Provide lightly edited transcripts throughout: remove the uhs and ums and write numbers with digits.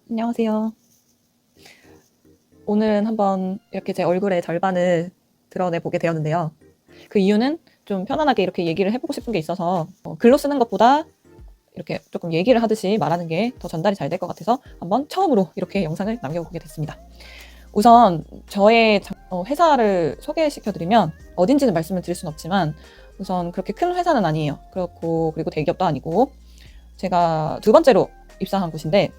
안녕하세요. 오늘은 한번 이렇게 제 얼굴의 절반을 드러내 보게 되었는데요. 그 이유는 좀 편안하게 이렇게 얘기를 해보고 싶은 게 있어서 글로 쓰는 것보다 이렇게 조금 얘기를 하듯이 말하는 게 더 전달이 잘 될 것 같아서 한번 처음으로 이렇게 영상을 남겨보게 됐습니다. 우선 저의 회사를 소개시켜드리면 어딘지는 말씀을 드릴 수는 없지만 우선 그렇게 큰 회사는 아니에요. 그리고 대기업도 아니고 제가 두 번째로 입사한 곳인데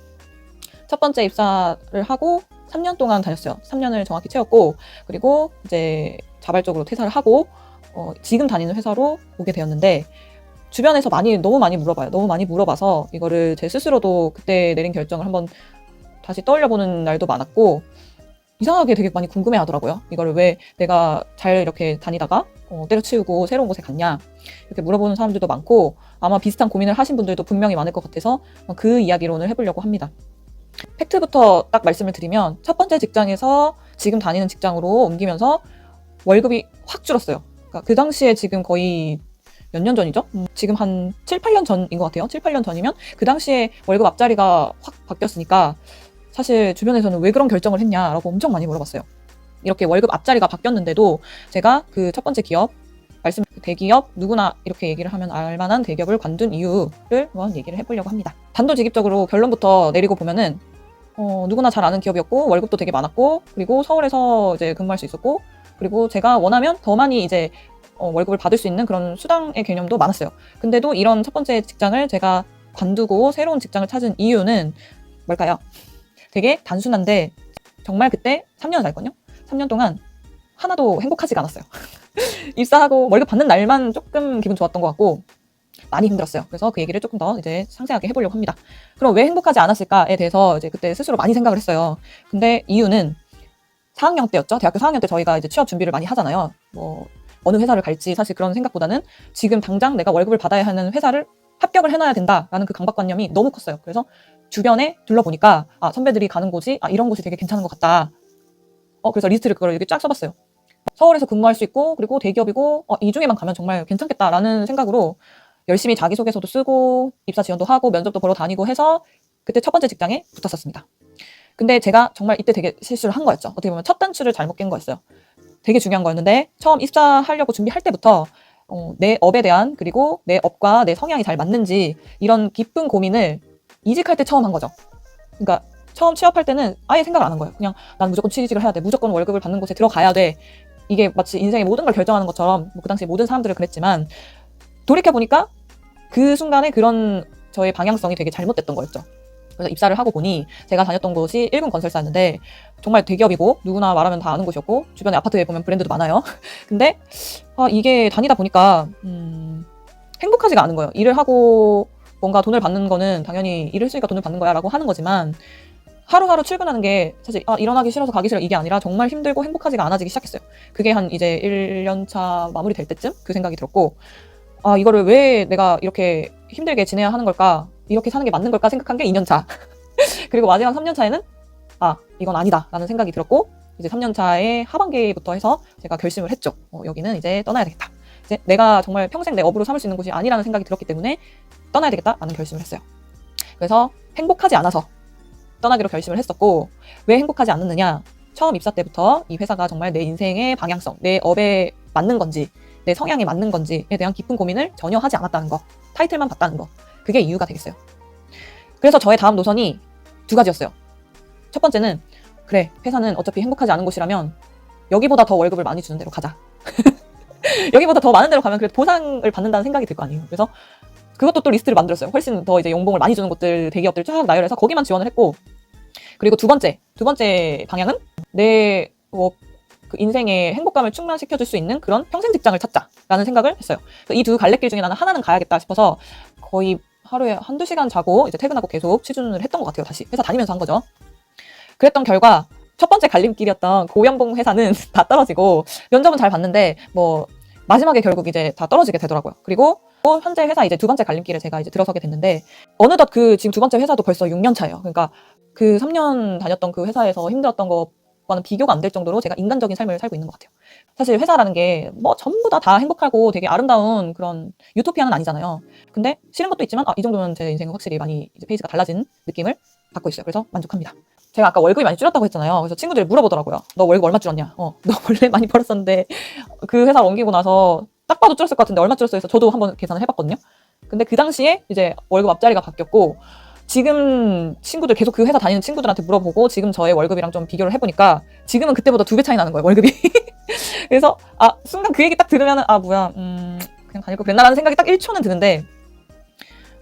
첫 번째 입사를 하고 3년 동안 다녔어요. 3년을 정확히 채웠고 그리고 이제 자발적으로 퇴사를 하고 지금 다니는 회사로 오게 되었는데 주변에서 너무 많이 물어봐요. 너무 많이 물어봐서 이거를 제 스스로도 그때 내린 결정을 한번 다시 떠올려보는 날도 많았고 이상하게 되게 많이 궁금해하더라고요. 이거를 왜 내가 잘 이렇게 다니다가 때려치우고 새로운 곳에 갔냐 이렇게 물어보는 사람들도 많고 아마 비슷한 고민을 하신 분들도 분명히 많을 것 같아서 그 이야기를 오늘 해보려고 합니다. 팩트부터 딱 말씀을 드리면 첫 번째 직장에서 지금 다니는 직장으로 옮기면서 월급이 확 줄었어요. 그러니까 그 당시에 지금 거의 몇 년 전이죠? 지금 한 7, 8년 전인 것 같아요. 7, 8년 전이면 그 당시에 월급 앞자리가 확 바뀌었으니까 사실 주변에서는 왜 그런 결정을 했냐라고 엄청 많이 물어봤어요. 이렇게 월급 앞자리가 바뀌었는데도 제가 그 첫 번째 기업 대기업 누구나 이렇게 얘기를 하면 알만한 대기업을 관둔 이유를 한번 얘기를 해보려고 합니다. 단도직입적으로 결론부터 내리고 보면은 누구나 잘 아는 기업이었고 월급도 되게 많았고 그리고 서울에서 이제 근무할 수 있었고 그리고 제가 원하면 더 많이 이제 월급을 받을 수 있는 그런 수당의 개념도 많았어요. 근데도 이런 첫 번째 직장을 제가 관두고 새로운 직장을 찾은 이유는 뭘까요? 되게 단순한데 정말 그때 3년을 다녔거든요. 3년 동안 하나도 행복하지가 않았어요. 입사하고 월급 받는 날만 조금 기분 좋았던 것 같고 많이 힘들었어요. 그래서 그 얘기를 조금 더 이제 상세하게 해보려고 합니다. 그럼 왜 행복하지 않았을까에 대해서 이제 그때 스스로 많이 생각을 했어요. 근데 이유는 4학년 때였죠. 대학교 4학년 때 저희가 이제 취업 준비를 많이 하잖아요. 어느 회사를 갈지 사실 그런 생각보다는 지금 당장 내가 월급을 받아야 하는 회사를 합격을 해놔야 된다라는 그 강박관념이 너무 컸어요. 그래서 주변에 둘러보니까 선배들이 가는 곳이 이런 곳이 되게 괜찮은 것 같다. 그래서 리스트를 그걸 이렇게 쫙 써봤어요. 서울에서 근무할 수 있고 그리고 대기업이고 이 중에만 가면 정말 괜찮겠다라는 생각으로 열심히 자기소개서도 쓰고 입사 지원도 하고 면접도 보러 다니고 해서 그때 첫 번째 직장에 붙었었습니다. 근데 제가 정말 이때 되게 실수를 한 거였죠. 어떻게 보면 첫 단추를 잘못 깬 거였어요. 되게 중요한 거였는데 처음 입사하려고 준비할 때부터 내 업에 대한 그리고 내 업과 내 성향이 잘 맞는지 이런 깊은 고민을 이직할 때 처음 한 거죠. 그러니까 처음 취업할 때는 아예 생각을 안 한 거예요. 그냥 난 무조건 취직을 해야 돼. 무조건 월급을 받는 곳에 들어가야 돼. 이게 마치 인생의 모든 걸 결정하는 것처럼 그 당시 모든 사람들은 그랬지만 돌이켜보니까 그 순간에 그런 저의 방향성이 되게 잘못됐던 거였죠. 그래서 입사를 하고 보니 제가 다녔던 곳이 1군 건설사였는데 정말 대기업이고 누구나 말하면 다 아는 곳이었고 주변에 아파트에 보면 브랜드도 많아요. 근데 이게 다니다 보니까 행복하지가 않은 거예요. 일을 하고 뭔가 돈을 받는 거는 당연히 일을 했으니까 돈을 받는 거야 라고 하는 거지만 하루하루 출근하는 게 사실 일어나기 싫어서 가기 싫어 이게 아니라 정말 힘들고 행복하지가 않아지기 시작했어요. 그게 한 이제 1년차 마무리 될 때쯤 그 생각이 들었고 이거를 왜 내가 이렇게 힘들게 지내야 하는 걸까 이렇게 사는 게 맞는 걸까 생각한 게 2년차 그리고 마지막 3년차에는 이건 아니다 라는 생각이 들었고 이제 3년차의 하반기부터 해서 제가 결심을 했죠. 여기는 이제 떠나야 되겠다. 이제 내가 정말 평생 내 업으로 삼을 수 있는 곳이 아니라는 생각이 들었기 때문에 떠나야 되겠다라는 결심을 했어요. 그래서 행복하지 않아서 떠나기로 결심을 했었고 왜 행복하지 않았느냐 처음 입사 때부터 이 회사가 정말 내 인생의 방향성 내 업에 맞는 건지 내 성향에 맞는 건지에 대한 깊은 고민을 전혀 하지 않았다는 거 타이틀만 봤다는 거 그게 이유가 되겠어요. 그래서 저의 다음 노선이 두 가지였어요. 첫 번째는 그래 회사는 어차피 행복하지 않은 곳이라면 여기보다 더 월급을 많이 주는 데로 가자. 여기보다 더 많은 데로 가면 그래도 보상을 받는다는 생각이 들 거 아니에요. 그래서 그것도 또 리스트를 만들었어요. 훨씬 더 이제 연봉을 많이 주는 곳들 대기업들 쫙 나열해서 거기만 지원을 했고 그리고 두 번째 방향은 내 그 인생의 행복감을 충만시켜줄 수 있는 그런 평생 직장을 찾자라는 생각을 했어요. 이 두 갈래길 중에 나는 하나는 가야겠다 싶어서 거의 하루에 한두 시간 자고 이제 퇴근하고 계속 취준을 했던 것 같아요. 다시 회사 다니면서 한 거죠. 그랬던 결과 첫 번째 갈림길이었던 고연봉 회사는 다 떨어지고 면접은 잘 봤는데 마지막에 결국 이제 다 떨어지게 되더라고요. 그리고 현재 회사 이제 두 번째 갈림길에 제가 이제 들어서게 됐는데 어느덧 그 지금 두 번째 회사도 벌써 6년 차예요. 그러니까 그 3년 다녔던 그 회사에서 힘들었던 것과는 비교가 안 될 정도로 제가 인간적인 삶을 살고 있는 것 같아요. 사실 회사라는 게 전부 다 행복하고 되게 아름다운 그런 유토피아는 아니잖아요. 근데 싫은 것도 있지만 이 정도면 제 인생은 확실히 많이 이제 페이지가 달라진 느낌을 받고 있어요. 그래서 만족합니다. 제가 아까 월급이 많이 줄었다고 했잖아요. 그래서 친구들이 물어보더라고요. 너 월급 얼마 줄었냐? 너 원래 많이 벌었었는데 그 회사를 옮기고 나서 딱 봐도 줄었을 것 같은데 얼마 줄었어? 해서 저도 한번 계산을 해봤거든요. 근데 그 당시에 이제 월급 앞자리가 바뀌었고 지금 친구들 계속 그 회사 다니는 친구들한테 물어보고 지금 저의 월급이랑 좀 비교를 해보니까 지금은 그때보다 2배 차이 나는 거예요, 월급이. 그래서 순간 그 얘기 딱 들으면은 뭐야 그냥 다닐 거 그랬나라는 생각이 딱 1초는 드는데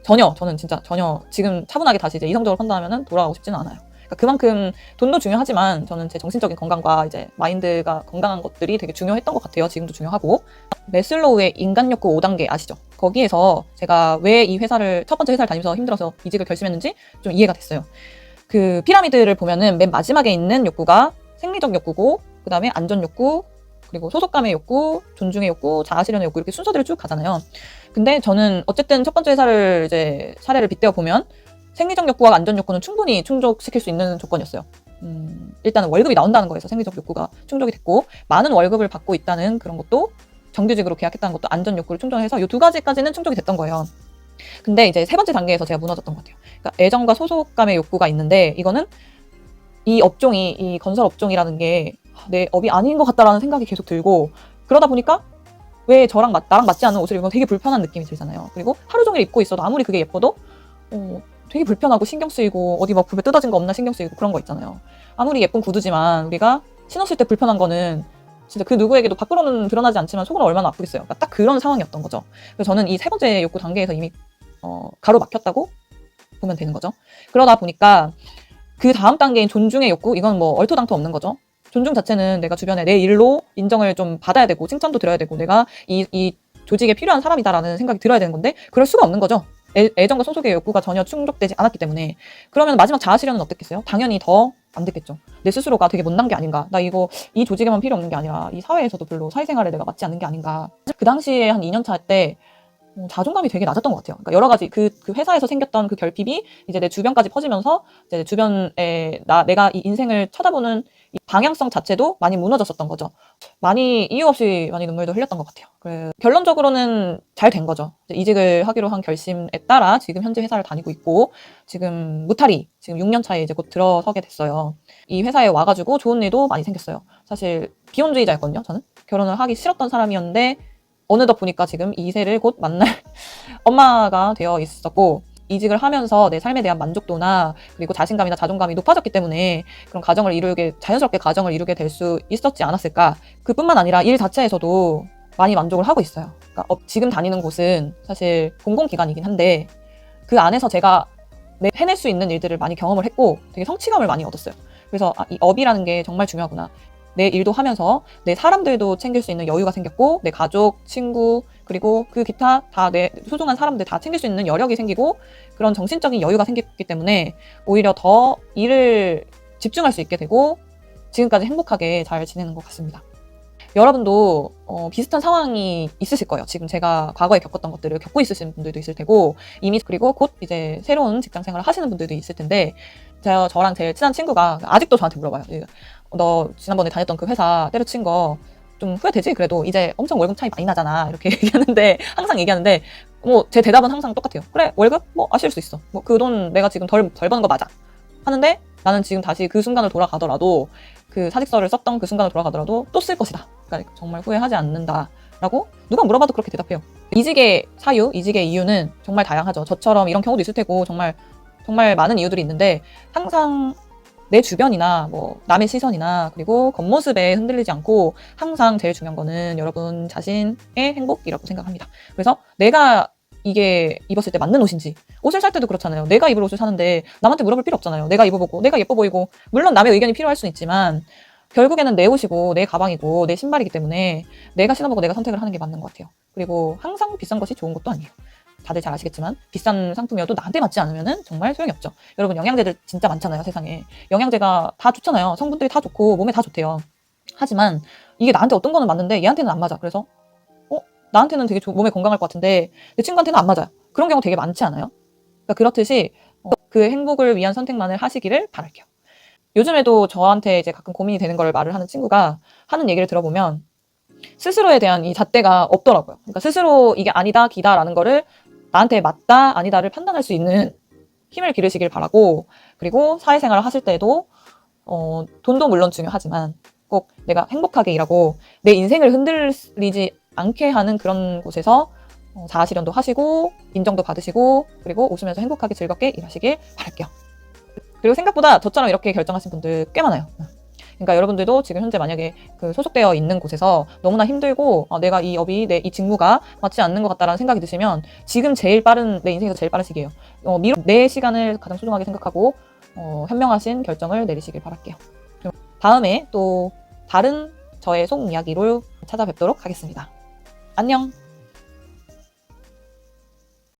저는 진짜 전혀 지금 차분하게 다시 이제 이성적으로 판단하면은 돌아가고 싶지는 않아요. 그러니까 그만큼 돈도 중요하지만 저는 제 정신적인 건강과 이제 마인드가 건강한 것들이 되게 중요했던 것 같아요. 지금도 중요하고. 매슬로우의 인간 욕구 5단계 아시죠? 거기에서 제가 왜 이 회사를 첫 번째 회사를 다니면서 힘들어서 이직을 결심했는지 좀 이해가 됐어요. 그 피라미드를 보면은 맨 마지막에 있는 욕구가 생리적 욕구고 그다음에 안전 욕구 그리고 소속감의 욕구, 존중의 욕구, 자아실현의 욕구 이렇게 순서대로 쭉 가잖아요. 근데 저는 어쨌든 첫 번째 회사를 이제 사례를 빗대어 보면 생리적 욕구와 안전 욕구는 충분히 충족시킬 수 있는 조건이었어요. 일단은 월급이 나온다는 거에서 생리적 욕구가 충족이 됐고 많은 월급을 받고 있다는 그런 것도 정규직으로 계약했다는 것도 안전 욕구를 충족해서 이 두 가지까지는 충족이 됐던 거예요. 근데 이제 세 번째 단계에서 제가 무너졌던 것 같아요. 그러니까 애정과 소속감의 욕구가 있는데 이거는 이 업종이 이 건설 업종이라는 게 내 업이 아닌 것 같다라는 생각이 계속 들고 그러다 보니까 왜 나랑 맞지 않는 옷을 입으면 되게 불편한 느낌이 들잖아요. 그리고 하루 종일 입고 있어도 아무리 그게 예뻐도 되게 불편하고 신경 쓰이고 어디 막 굽에 뜯어진 거 없나 신경 쓰이고 그런 거 있잖아요. 아무리 예쁜 구두지만 우리가 신었을 때 불편한 거는 진짜 그 누구에게도 밖으로는 드러나지 않지만 속으로 얼마나 아프겠어요. 그러니까 딱 그런 상황이었던 거죠. 그래서 저는 이 세 번째 욕구 단계에서 이미 가로막혔다고 보면 되는 거죠. 그러다 보니까 그 다음 단계인 존중의 욕구 이건 뭐 얼토당토 없는 거죠. 존중 자체는 내가 주변에 내 일로 인정을 좀 받아야 되고 칭찬도 들어야 되고 내가 이 조직에 필요한 사람이다라는 생각이 들어야 되는 건데 그럴 수가 없는 거죠. 애정과 소속의 욕구가 전혀 충족되지 않았기 때문에. 그러면 마지막 자아실현은 어떻겠어요? 당연히 더 안 됐겠죠. 내 스스로가 되게 못난 게 아닌가. 나 이 조직에만 필요 없는 게 아니라 이 사회에서도 별로 사회생활에 내가 맞지 않는 게 아닌가. 그 당시에 한 2년 차 때 자존감이 되게 낮았던 것 같아요. 그러니까 여러 가지 그 회사에서 생겼던 그 결핍이 이제 내 주변까지 퍼지면서 이제 주변에 내가 이 인생을 쳐다보는 이 방향성 자체도 많이 무너졌었던 거죠. 이유 없이 많이 눈물도 흘렸던 것 같아요. 결론적으로는 잘 된 거죠. 이직을 하기로 한 결심에 따라 지금 현재 회사를 다니고 있고 지금 무탈이 지금 6년 차에 이제 곧 들어서게 됐어요. 이 회사에 와가지고 좋은 일도 많이 생겼어요. 사실 비혼주의자였거든요. 저는 결혼을 하기 싫었던 사람이었는데 어느덧 보니까 지금 2세를 곧 만날 엄마가 되어 있었고 이직을 하면서 내 삶에 대한 만족도나 그리고 자신감이나 자존감이 높아졌기 때문에 그런 자연스럽게 가정을 이루게 될 수 있었지 않았을까. 그뿐만 아니라 일 자체에서도 많이 만족을 하고 있어요. 그러니까 지금 다니는 곳은 사실 공공기관이긴 한데 그 안에서 제가 해낼 수 있는 일들을 많이 경험을 했고 되게 성취감을 많이 얻었어요. 그래서 이 업이라는 게 정말 중요하구나. 내 일도 하면서 내 사람들도 챙길 수 있는 여유가 생겼고 내 가족, 친구 그리고 그 기타 다 내 소중한 사람들 다 챙길 수 있는 여력이 생기고 그런 정신적인 여유가 생겼기 때문에 오히려 더 일을 집중할 수 있게 되고 지금까지 행복하게 잘 지내는 것 같습니다. 여러분도 비슷한 상황이 있으실 거예요. 지금 제가 과거에 겪었던 것들을 겪고 있으신 분들도 있을 테고 이미 그리고 곧 이제 새로운 직장 생활을 하시는 분들도 있을 텐데 저랑 제일 친한 친구가 아직도 저한테 물어봐요. 너 지난번에 다녔던 그 회사 때려친 거 좀 후회되지? 그래도 이제 엄청 월급 차이 많이 나잖아. 이렇게 항상 얘기하는데 제 대답은 항상 똑같아요. 그래, 월급? 아쉬울 수 있어. 그 돈 내가 지금 덜 버는 거 맞아. 하는데 나는 지금 다시 그 순간을 돌아가더라도 그 사직서를 썼던 그 순간을 돌아가더라도 또 쓸 것이다. 그러니까 정말 후회하지 않는다라고 누가 물어봐도 그렇게 대답해요. 이직의 이유는 정말 다양하죠. 저처럼 이런 경우도 있을 테고 정말 많은 이유들이 있는데 항상 내 주변이나 남의 시선이나 그리고 겉모습에 흔들리지 않고 항상 제일 중요한 거는 여러분 자신의 행복이라고 생각합니다. 그래서 내가 이게 입었을 때 맞는 옷인지 옷을 살 때도 그렇잖아요. 내가 입을 옷을 사는데 남한테 물어볼 필요 없잖아요. 내가 입어보고 내가 예뻐 보이고 물론 남의 의견이 필요할 수는 있지만 결국에는 내 옷이고 내 가방이고 내 신발이기 때문에 내가 신어보고 내가 선택을 하는 게 맞는 것 같아요. 그리고 항상 비싼 것이 좋은 것도 아니에요. 다들 잘 아시겠지만 비싼 상품이어도 나한테 맞지 않으면 정말 소용이 없죠. 여러분 영양제들 진짜 많잖아요. 세상에. 영양제가 다 좋잖아요. 성분들이 다 좋고 몸에 다 좋대요. 하지만 이게 나한테 어떤 거는 맞는데 얘한테는 안 맞아. 그래서 나한테는 되게 몸에 건강할 것 같은데 내 친구한테는 안 맞아요. 그런 경우 되게 많지 않아요? 그러니까 그렇듯이 그 행복을 위한 선택만을 하시기를 바랄게요. 요즘에도 저한테 이제 가끔 고민이 되는 걸 말을 하는 친구가 하는 얘기를 들어보면 스스로에 대한 이 잣대가 없더라고요. 그러니까 스스로 이게 아니다, 기다라는 거를 나한테 맞다, 아니다를 판단할 수 있는 힘을 기르시길 바라고, 그리고 사회생활을 하실 때에도 돈도 물론 중요하지만 꼭 내가 행복하게 일하고 내 인생을 흔들리지 않게 하는 그런 곳에서 자아실현도 하시고 인정도 받으시고 그리고 웃으면서 행복하게 즐겁게 일하시길 바랄게요. 그리고 생각보다 저처럼 이렇게 결정하신 분들 꽤 많아요. 그러니까 여러분들도 지금 현재 만약에 그 소속되어 있는 곳에서 너무나 힘들고 내가 이 업이 이 직무가 맞지 않는 것 같다라는 생각이 드시면 지금 제일 빠른, 내 인생에서 제일 빠른 시기예요. 내 시간을 가장 소중하게 생각하고 현명하신 결정을 내리시길 바랄게요. 다음에 또 다른 저의 속 이야기로 찾아뵙도록 하겠습니다. 안녕!